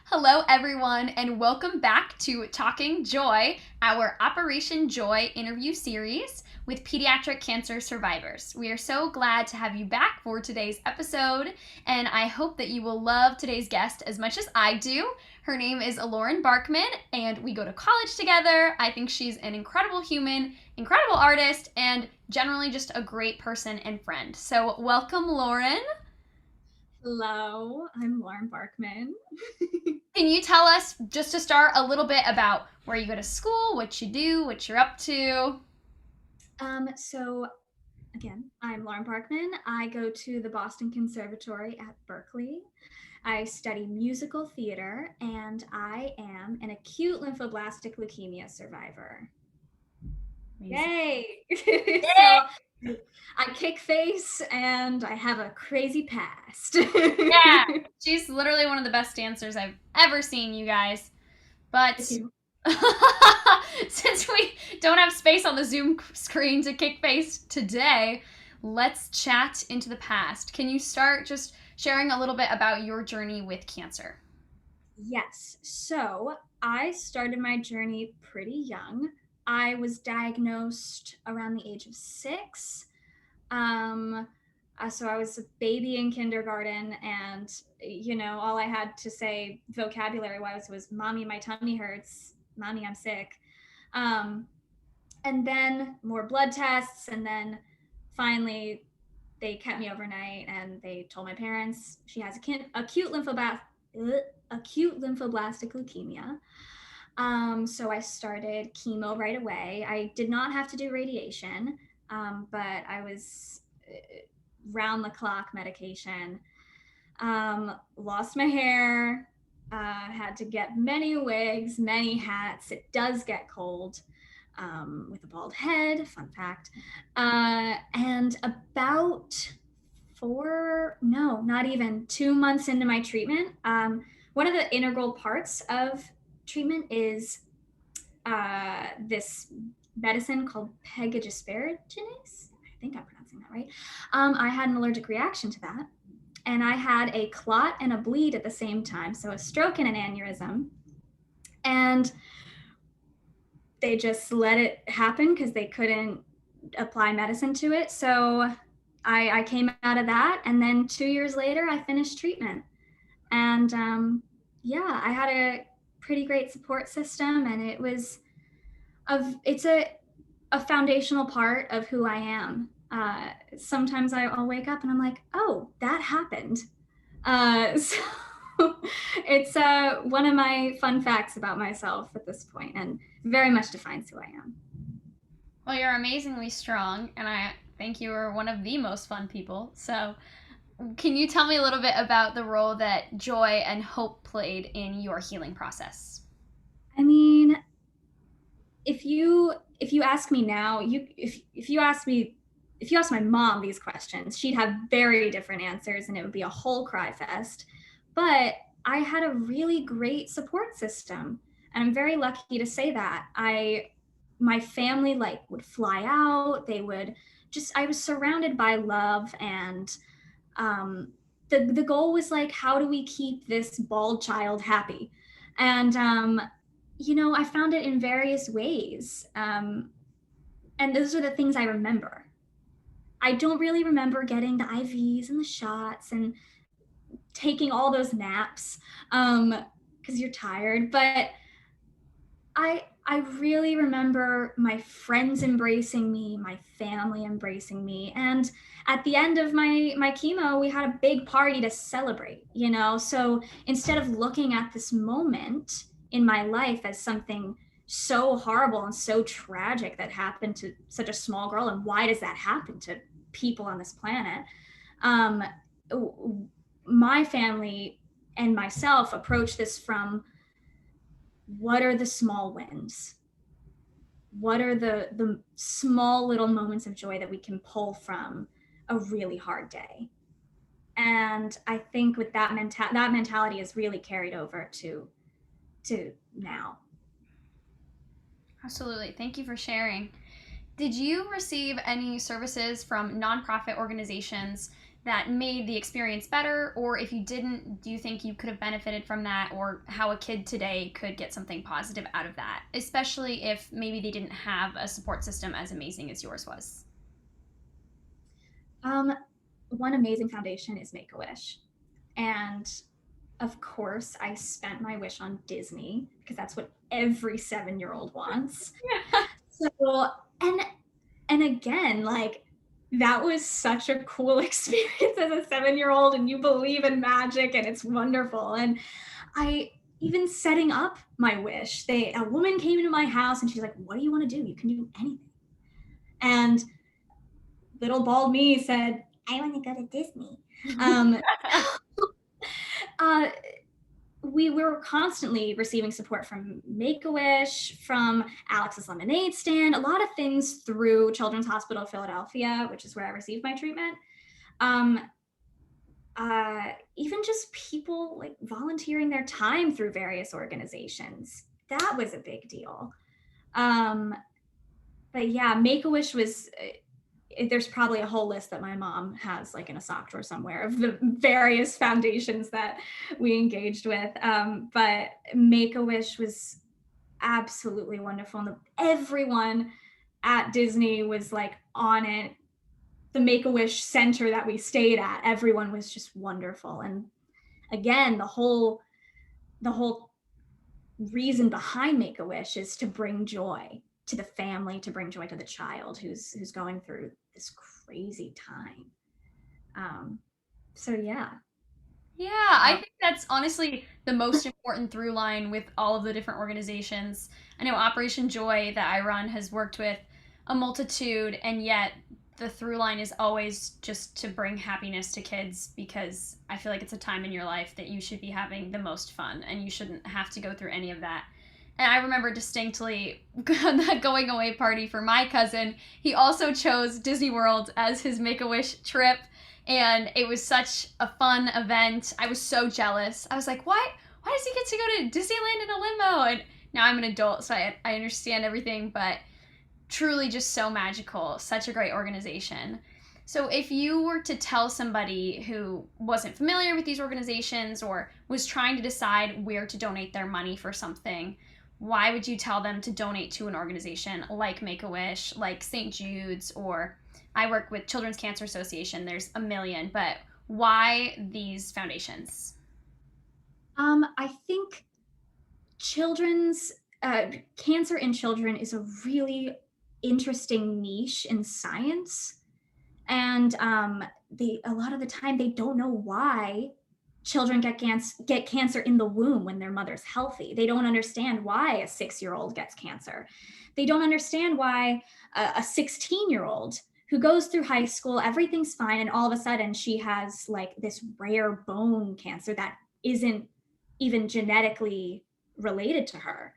Hello, everyone, and welcome back to Talking Joy, our Operation Joy interview series with pediatric cancer survivors. We are so glad to have you back for today's episode, and I hope that you will love today's guest as much as I do. Her name is Lauren Barkman, and we go to college together. I think she's an incredible human, incredible artist, and generally just a great person and friend. So, welcome, Lauren. Hello, I'm Lauren Barkman. Can you tell us, just to start, a little bit about where you go to school, what you do, what you're up to? So again, I'm Lauren Barkman. I go to the Boston Conservatory at Berkeley. I study musical theater, and I am an acute lymphoblastic leukemia survivor. Amazing. Yay! So I kick face and I have a crazy past. Yeah, she's literally one of the best dancers I've ever seen, you guys. But Thank you. since we don't have space on the Zoom screen to kick face today, let's chat into the past. Can you start just sharing a little bit about your journey with cancer? Yes. So I started my journey pretty young. I was diagnosed around the age of 6. Um, so I was a baby in kindergarten, and all I had to say vocabulary wise was "Mommy, my tummy hurts. Mommy, I'm sick." Um, and then more blood tests, and then finally they kept me overnight, and they told my parents she has acute lymphoblastic leukemia. So I started chemo right away. I did not have to do radiation, but I was round the clock medication. Lost my hair, had to get many wigs, many hats. It does get cold with a bald head, fun fact. And about no, not even 2 months into my treatment, one of the integral parts of treatment is this medicine called pegogisperaginase. I think I'm pronouncing that right. I had an allergic reaction to that, and I had a clot and a bleed at the same time, so a stroke and an aneurysm. And they just let it happen because they couldn't apply medicine to it. So I came out of that, and then 2 years later, I finished treatment. And yeah, I had a pretty great support system, and it's a foundational part of who I am. Sometimes I'll wake up and I'm like, oh, that happened. So it's one of my fun facts about myself at this point, and very much defines who I am. Well, you're amazingly strong, and I think you are one of the most fun people. So, can you tell me a little bit about the role that joy and hope played in your healing process? I mean, if you ask me now, if you ask my mom these questions, she'd have very different answers, and it would be a whole cry fest. But I had a really great support system, and I'm very lucky to say that. My family like would fly out. They would just I was surrounded by love, and um the goal was like, how do we keep this bald child happy? And I found it in various ways. And those are the things I remember. I don't really remember getting the IVs and the shots and taking all those naps because you're tired. But I really remember my friends embracing me, my family embracing me, and at the end of my chemo, we had a big party to celebrate. So instead of looking at this moment in my life as something so horrible and so tragic that happened to such a small girl, and why does that happen to people on this planet? Um, my family and myself approach this from, what are the small wins? What are the small little moments of joy that we can pull from a really hard day? And I think with that mentality is really carried over to now. Absolutely. Thank you for sharing. Did you receive any services from nonprofit organizations that made the experience better? Or if you didn't, do you think you could have benefited from that, or how a kid today could get something positive out of that, especially if maybe they didn't have a support system as amazing as yours was? One amazing foundation is Make-A-Wish. And of course, I spent my wish on Disney because that's what every 7-year-old wants. Yeah. So, and and again, like that was such a cool experience as a 7-year-old, and you believe in magic and it's wonderful. And I even setting up my wish, a woman came into my house and she's like, "What do you want to do? You can do anything." And little bald me said, "I want to go to Disney." Um, uh, we were constantly receiving support from Make-A-Wish, from Alex's Lemonade Stand, a lot of things through Children's Hospital of Philadelphia, which is where I received my treatment. Um, Even just people like volunteering their time through various organizations. That was a big deal. Um, but yeah, Make-A-Wish was there's probably a whole list that my mom has like in a sock drawer somewhere of the various foundations that we engaged with. But Make-A-Wish was absolutely wonderful. And everyone at Disney was like on it. The Make-A-Wish center that we stayed at, everyone was just wonderful. And again, the whole reason behind Make-A-Wish is to bring joy to the family, to bring joy to the child who's going through this crazy time. Um, so yeah. Yeah, I Uh, think that's honestly the most important through line with all of the different organizations. I know Operation Joy that I run has worked with a multitude, and yet the through line is always just to bring happiness to kids, because I feel like it's a time in your life that you should be having the most fun and you shouldn't have to go through any of that. And I remember distinctly that going away party for my cousin. He also chose Disney World as his Make a Wish trip, and it was such a fun event. I was so jealous. I was like, "What? Why does he get to go to Disneyland in a limo?" And now I'm an adult, so I understand everything, but truly just so magical. Such a great organization. So, if you were to tell somebody who wasn't familiar with these organizations or was trying to decide where to donate their money for something, why would you tell them to donate to an organization like Make a Wish, like St. Jude's, or I work with Children's Cancer Association? There's a million, but why these foundations? I think children's cancer in children is a really interesting niche in science. And a lot of the time they don't know why children get cancer in the womb when their mother's healthy. They don't understand why a 6-year-old gets cancer. They don't understand why a 16-year-old who goes through high school, everything's fine, and all of a sudden she has like this rare bone cancer that isn't even genetically related to her.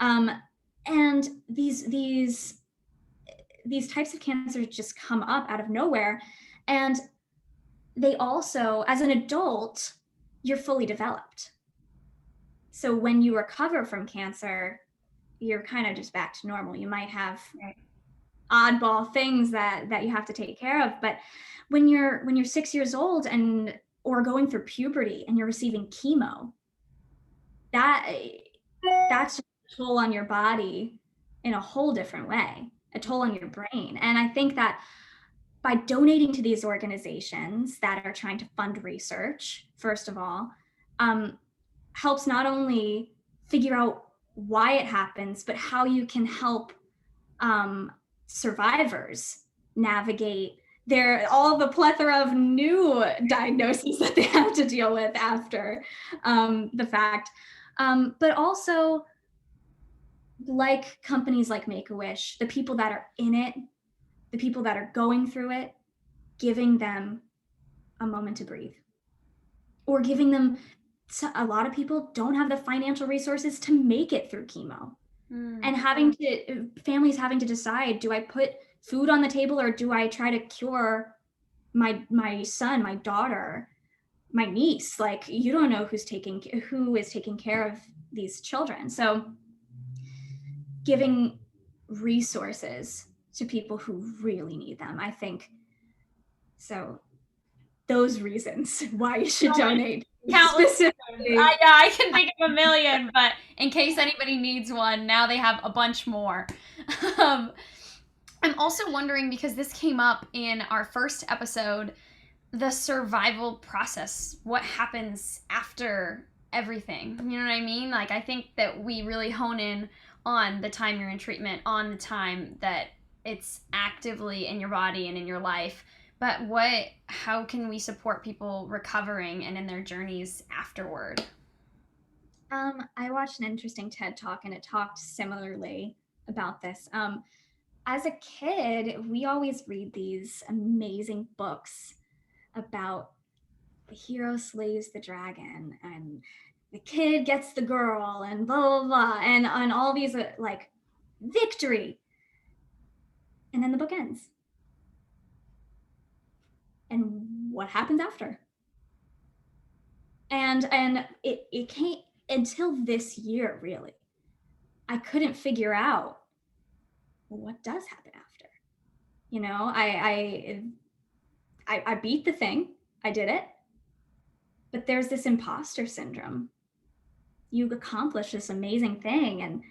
Um, and these types of cancers just come up out of nowhere. And they also, as an adult, you're fully developed. So when you recover from cancer, you're kind of just back to normal. You might have oddball things that you have to take care of, but when you're 6 years old and or going through puberty and you're receiving chemo, that that's a toll on your body in a whole different way, a toll on your brain. And I think that by donating to these organizations that are trying to fund research, first of all, um, helps not only figure out why it happens, but how you can help um, survivors navigate all the plethora of new diagnoses that they have to deal with after the fact. But also, like companies like Make-A-Wish, the people that are in it, the people that are going through it, giving them a moment to breathe, or giving them, a lot of people don't have the financial resources to make it through chemo, and families having to decide, do I put food on the table or do I try to cure my son, my daughter, my niece? Like, you don't know who is taking care of these children. So giving resources to people who really need them, I think. So those reasons why you should donate. Countless. Specifically. Yeah, I can think of a million, but in case anybody needs one, now they have a bunch more. I'm also wondering, because this came up in our first episode, the survival process. What happens after everything? You know what I mean? Like, I think that we really hone in on the time you're in treatment, on the time that it's actively in your body and in your life. But how can we support people recovering and in their journeys afterward? I watched an interesting TED Talk, and it talked similarly about this. As a kid, we always read these amazing books about the hero slays the dragon, and the kid gets the girl, and blah, blah, blah, and on all these like victory. And then the book ends. And what happens after? And it can't, until this year, really, I couldn't figure out, well, what does happen after. You know, I beat the thing, I did it, but there's this imposter syndrome. You accomplish this amazing thing, and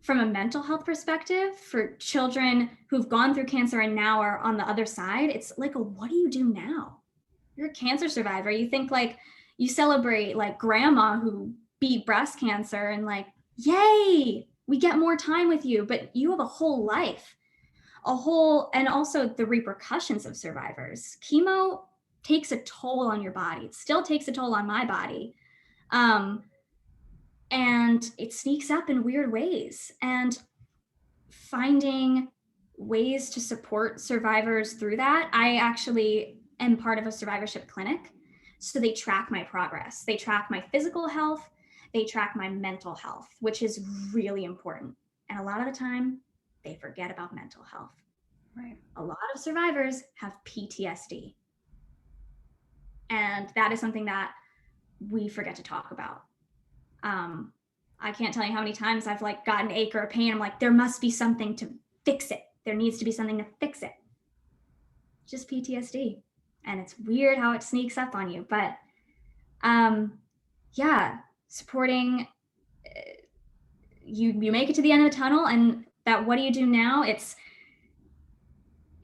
from a mental health perspective, for children who've gone through cancer and now are on the other side, it's like, what do you do now? You're a cancer survivor. You think like you celebrate like grandma who beat breast cancer and like, yay, we get more time with you, but you have a whole life, and also the repercussions of survivors. Chemo takes a toll on your body. It still takes a toll on my body. And it sneaks up in weird ways. And finding ways to support survivors through that, I actually am part of a survivorship clinic. So they track my progress. They track my physical health. They track my mental health, which is really important. And a lot of the time, they forget about mental health. Right. A lot of survivors have PTSD. And that is something that we forget to talk about. I can't tell you how many times I've like got an ache or a pain. I'm like, there must be something to fix it. There needs to be something to fix it. Just PTSD. And it's weird how it sneaks up on you. But yeah, supporting, you make it to the end of the tunnel, and that what do you do now? It's,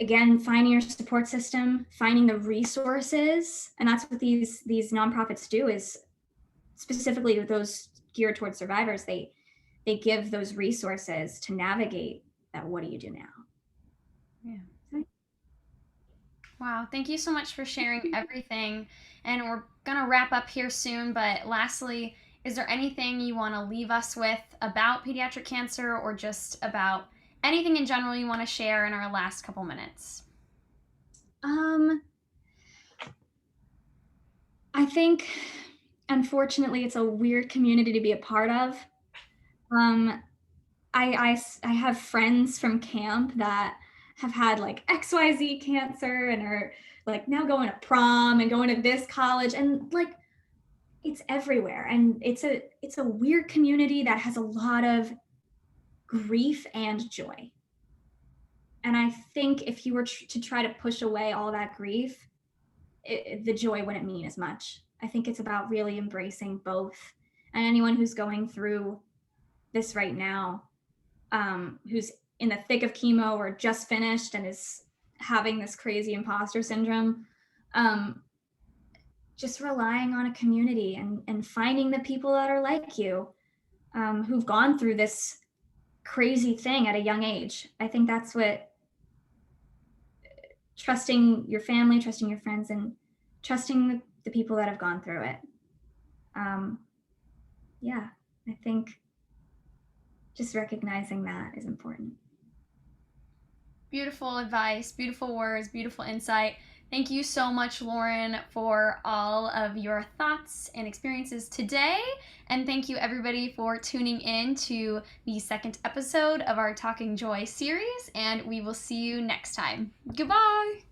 again, finding your support system, finding the resources. And that's what these nonprofits do, is specifically those geared towards survivors. They give those resources to navigate that. What do you do now? Yeah. Wow. Thank you so much for sharing everything. And we're going to wrap up here soon. But lastly, is there anything you want to leave us with about pediatric cancer, or just about anything in general you want to share in our last couple minutes? I think, unfortunately, it's a weird community to be a part of. I have friends from camp that have had like XYZ cancer and are like now going to prom and going to this college, and like it's everywhere. And it's a weird community that has a lot of grief and joy. And I think if you were to try to push away all that grief, the joy wouldn't mean as much. I think it's about really embracing both. And anyone who's going through this right now, who's in the thick of chemo or just finished and is having this crazy imposter syndrome, just relying on a community and finding the people that are like you, who've gone through this crazy thing at a young age. I think that's what, trusting your family, trusting your friends, and trusting the people that have gone through it. Yeah, I think just recognizing that is important. Beautiful advice, beautiful words, beautiful insight. Thank you so much, Lauren, for all of your thoughts and experiences today. And thank you, everybody, for tuning in to the second episode of our Talking Joy series. And we will see you next time. Goodbye.